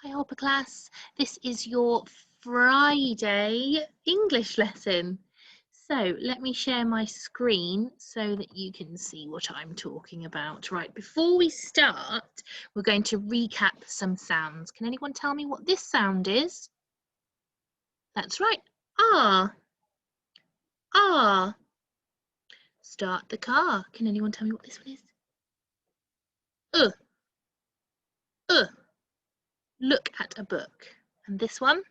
Hi Upper Class, this is your Friday English lesson. So let me share my screen so that you can see what I'm talking about. Right, before we start, we're going to recap some sounds. Can anyone tell me what this sound is? That's right, ah, ah. Start the car. Can anyone tell me what this one is? Uh, uh. Look at a book. And this one?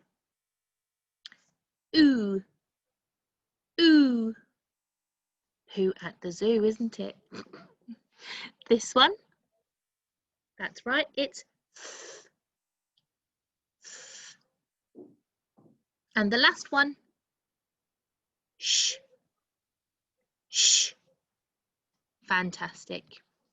Ooh, ooh. Who at the zoo, isn't it? This one? That's right, it's th. And the last one? Sh, sh. Fantastic.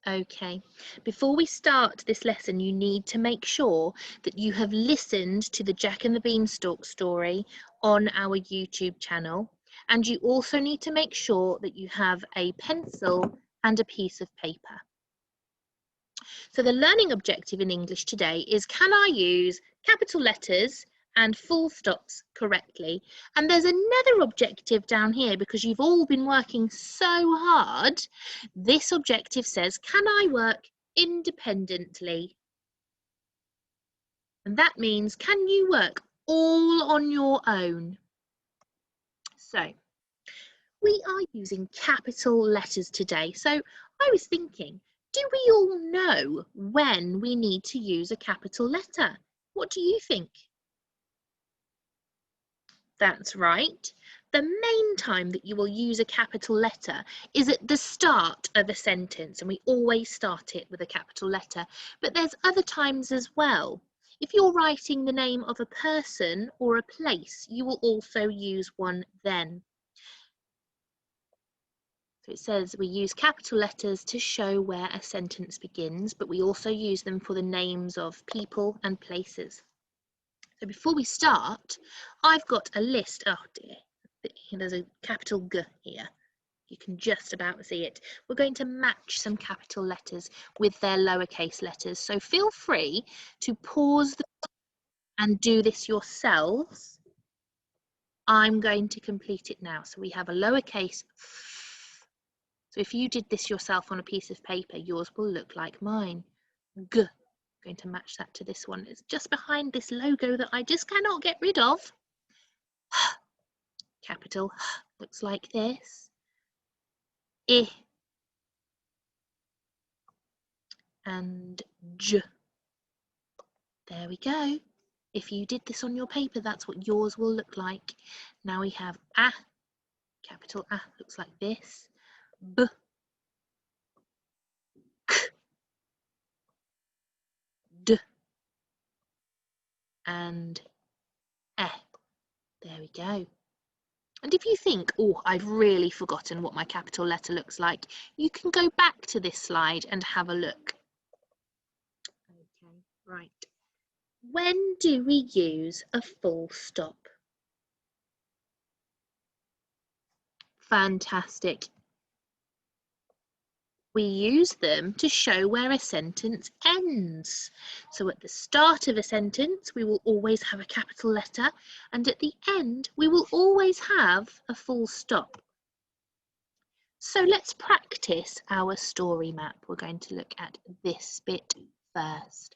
Okay, before we start this lesson, you need to make sure that you have listened to the Jack and the Beanstalk story on our YouTube channel. And you also need to make sure that you have a pencil and a piece of paper. So the learning objective in English today is, can I use capital letters and full stops correctly? And there's another objective down here because you've all been working so hard. This objective says, can I work independently? And that means, can you work all on your own? So we are using capital letters today. So I was thinking, do we all know when we need to use a capital letter? What do you think? That's right. The main time that you will use a capital letter is at the start of a sentence, and we always start it with a capital letter. But there's other times as well. If you're writing the name of a person or a place, you will also use one then. So it says we use capital letters to show where a sentence begins, but we also use them for the names of people and places. So before we start, I've got a list. Oh dear, there's a capital G here. You can just about see it. We're going to match some capital letters with their lowercase letters. So feel free to pause and do this yourselves. I'm going to complete it now. So we have a lowercase f. So if you did this yourself on a piece of paper, yours will look like mine. G. I'm going to match that to this one. It's just behind this logo that I just cannot get rid of. Capital looks like this. I. And J. There we go. If you did this on your paper, that's what yours will look like. Now we have A. Capital A looks like this. B. D. And E. There we go. And if you think, oh, I've really forgotten what my capital letter looks like, you can go back to this slide and have a look. Okay, right. When do we use a full stop? Fantastic. We use them to show where a sentence ends. So at the start of a sentence, we will always have a capital letter, and at the end, we will always have a full stop. So let's practice our story map. We're going to look at this bit first.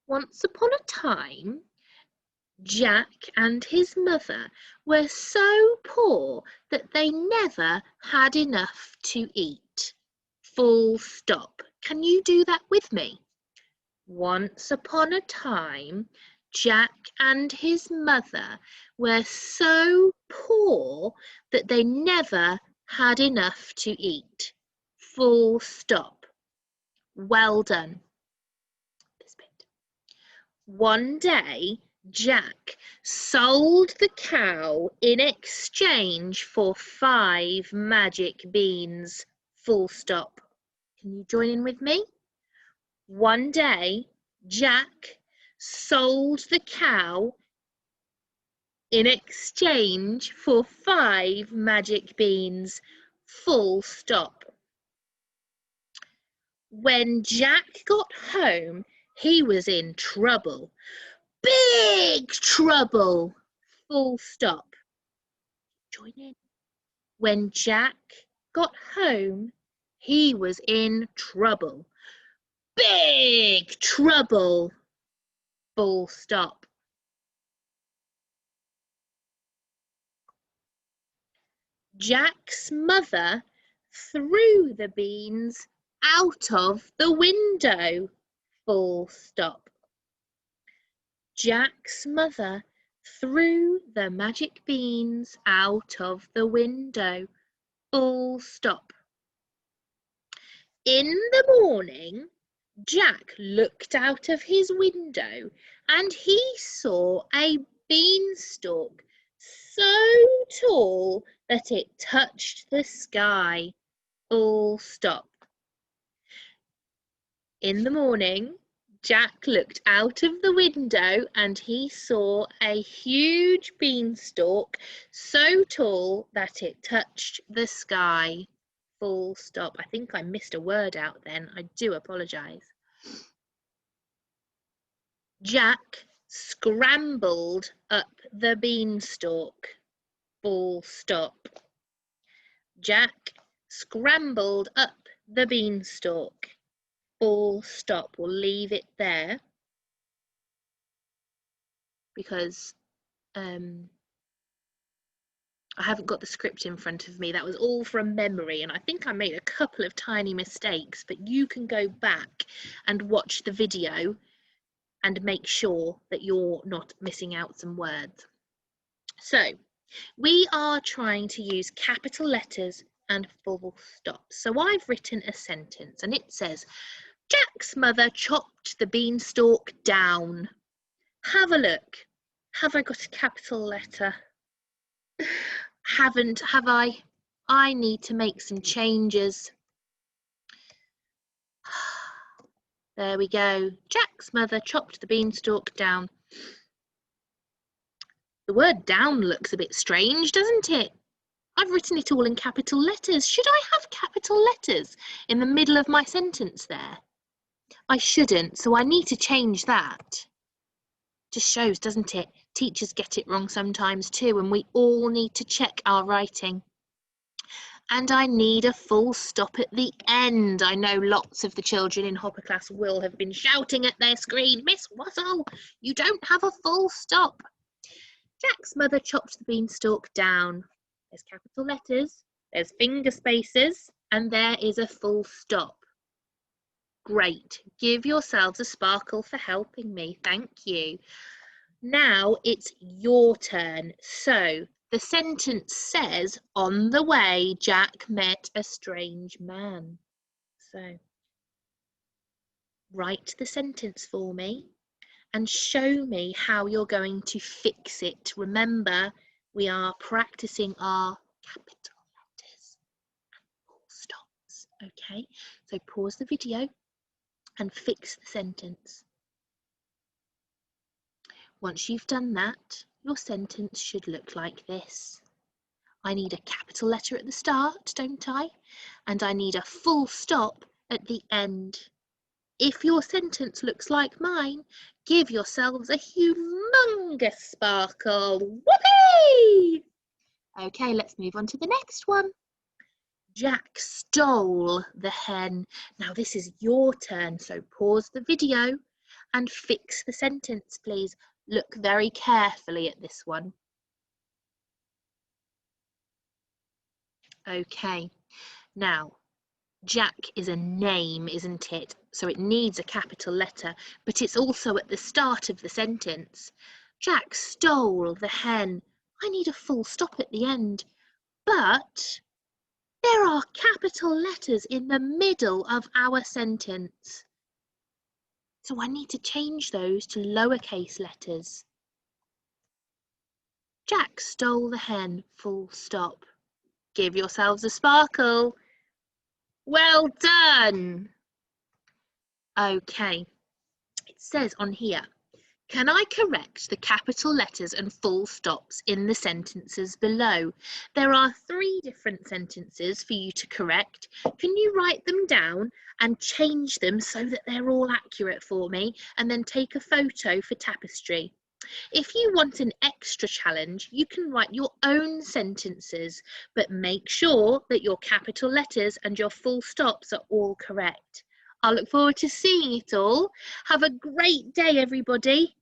Once upon a time, Jack and his mother were so poor that they never had enough to eat. Full stop. Can you do that with me? Once upon a time, Jack and his mother were so poor that they never had enough to eat. Full stop. Well done. This bit. One day, Jack sold the cow in exchange for 5 magic beans. Full stop. Can you join in with me? One day, Jack sold the cow in exchange for 5 magic beans. Full stop. When Jack got home, He was in trouble. Big trouble. Full stop. Join in. When Jack got home, he was in trouble. Big trouble. Full stop. Jack's mother threw the beans out of the window. Full stop. Jack's mother threw the magic beans out of the window. Full stop. In the morning, Jack looked out of his window and he saw a beanstalk so tall that it touched the sky. Full stop. In the morning, Jack looked out of the window and he saw a huge beanstalk so tall that it touched the sky. Full stop. I think I missed a word out then. I do apologise. Jack scrambled up the beanstalk. Full stop. Jack scrambled up the beanstalk. Full stop. We'll leave it there because I haven't got the script in front of me. That was all from memory, and I think I made a couple of tiny mistakes, but you can go back and watch the video and make sure that you're not missing out some words. So we are trying to use capital letters and full stops. So I've written a sentence and it says, Jack's mother chopped the beanstalk down. Have a look. Have I got a capital letter? Haven't, have I? I need to make some changes. There we go. Jack's mother chopped the beanstalk down. The word down looks a bit strange, doesn't it? I've written it all in capital letters. Should I have capital letters in the middle of my sentence there? I shouldn't, so I need to change that. Just shows, doesn't it? Teachers get it wrong sometimes too, and we all need to check our writing. And I need a full stop at the end. I know lots of the children in Hopper class will have been shouting at their screen, Miss Wassell, you don't have a full stop. Jack's mother chopped the beanstalk down. There's capital letters, there's finger spaces, and there is a full stop. Great. Give yourselves a sparkle for helping me. Thank you. Now it's your turn. So the sentence says, on the way, Jack met a strange man. So write the sentence for me and show me how you're going to fix it. Remember, we are practicing our capital letters and full stops. Okay, so pause the video and fix the sentence. Once you've done that, your sentence should look like this. I need a capital letter at the start, don't I? And I need a full stop at the end. If your sentence looks like mine, give yourselves a humongous sparkle. Whoopee! Okay, let's move on to the next one. Jack stole the hen. Now this is your turn, so pause the video and fix the sentence, please. Look very carefully at this one. Okay, now Jack is a name, isn't it? So it needs a capital letter, but it's also at the start of the sentence. Jack stole the hen. I need a full stop at the end, but there are capital letters in the middle of our sentence. So I need to change those to lowercase letters. Jack stole the hen, full stop. Give yourselves a sparkle. Well done. Okay, it says on here, Can I correct the capital letters and full stops in the sentences below? There are 3 different sentences for you to correct. Can you write them down and change them so that they're all accurate for me, and then take a photo for Tapestry? If you want an extra challenge, you can write your own sentences, but make sure that your capital letters and your full stops are all correct. I look forward to seeing it all. Have a great day, everybody.